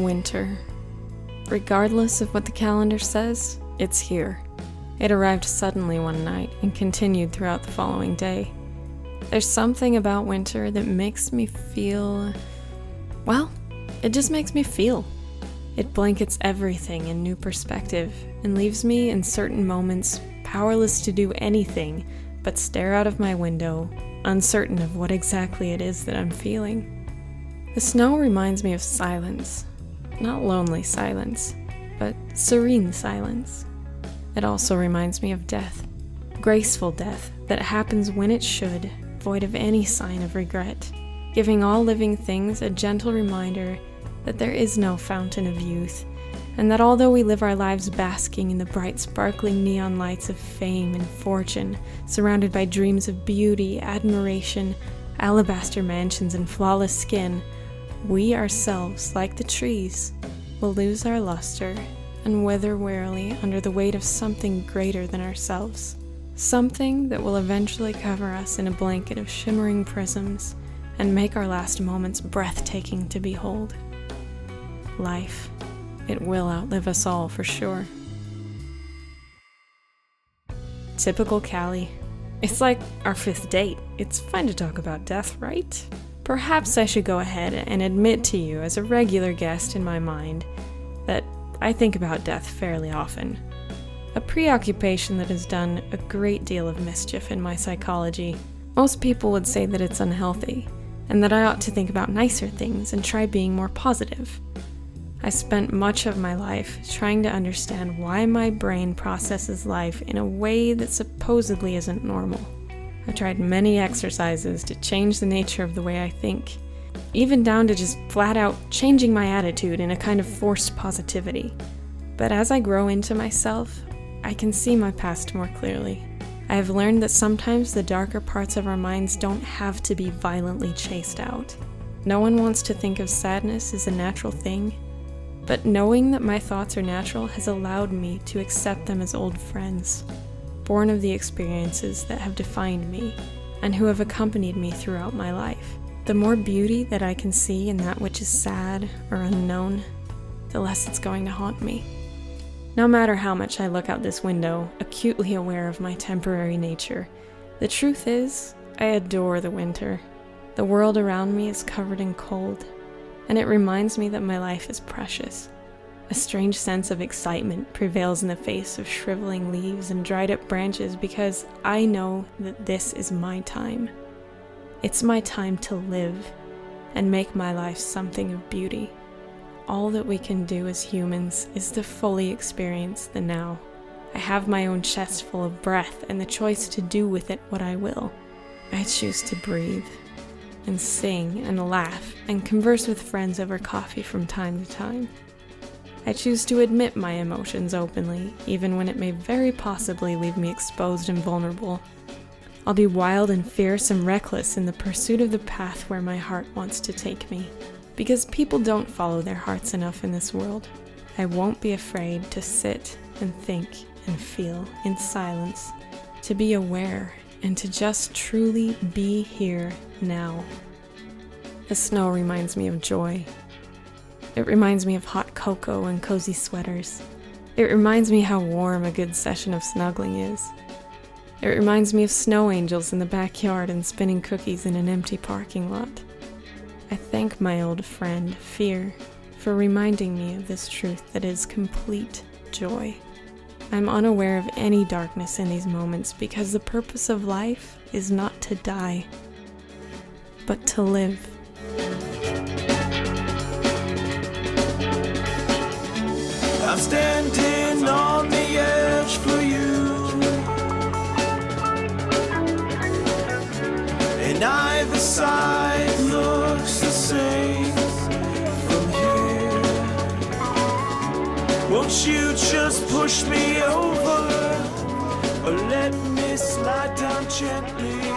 Winter. Regardless of what the calendar says, it's here. It arrived suddenly one night and continued throughout the following day. There's something about winter that makes me feel... well, it just makes me feel. It blankets everything in new perspective and leaves me in certain moments powerless to do anything but stare out of my window, uncertain of what exactly it is that I'm feeling. The snow reminds me of silence. Not lonely silence, but serene silence. It also reminds me of death. Graceful death that happens when it should, void of any sign of regret, giving all living things a gentle reminder that there is no fountain of youth, and that although we live our lives basking in the bright sparkling neon lights of fame and fortune, surrounded by dreams of beauty, admiration, alabaster mansions, and flawless skin, we ourselves, like the trees, will lose our luster and wither wearily under the weight of something greater than ourselves. Something that will eventually cover us in a blanket of shimmering prisms and make our last moments breathtaking to behold. Life. It will outlive us all for sure. Typical Callie. It's like our 5th date. It's fun to talk about death, right? Perhaps I should go ahead and admit to you as a regular guest in my mind that I think about death fairly often. A preoccupation that has done a great deal of mischief in my psychology. Most people would say that it's unhealthy, and that I ought to think about nicer things and try being more positive. I spent much of my life trying to understand why my brain processes life in a way that supposedly isn't normal. I've tried many exercises to change the nature of the way I think, even down to just flat out changing my attitude in a kind of forced positivity. But as I grow into myself, I can see my past more clearly. I have learned that sometimes the darker parts of our minds don't have to be violently chased out. No one wants to think of sadness as a natural thing, but knowing that my thoughts are natural has allowed me to accept them as old friends, born of the experiences that have defined me and who have accompanied me throughout my life. The more beauty that I can see in that which is sad or unknown, the less it's going to haunt me. No matter how much I look out this window, acutely aware of my temporary nature, the truth is, I adore the winter. The world around me is covered in cold, and it reminds me that my life is precious. A strange sense of excitement prevails in the face of shriveling leaves and dried up branches because I know that this is my time. It's my time to live and make my life something of beauty. All that we can do as humans is to fully experience the now. I have my own chest full of breath and the choice to do with it what I will. I choose to breathe and sing and laugh and converse with friends over coffee from time to time. I choose to admit my emotions openly, even when it may very possibly leave me exposed and vulnerable. I'll be wild and fierce and reckless in the pursuit of the path where my heart wants to take me. Because people don't follow their hearts enough in this world, I won't be afraid to sit and think and feel in silence, to be aware and to just truly be here now. The snow reminds me of joy. It reminds me of hot cocoa and cozy sweaters. It reminds me how warm a good session of snuggling is. It reminds me of snow angels in the backyard and spinning cookies in an empty parking lot. I thank my old friend, Fear, for reminding me of this truth that is complete joy. I'm unaware of any darkness in these moments because the purpose of life is not to die, but to live. I'm standing on the edge for you, and either side looks the same from here. Won't you just push me over, or let me slide down gently?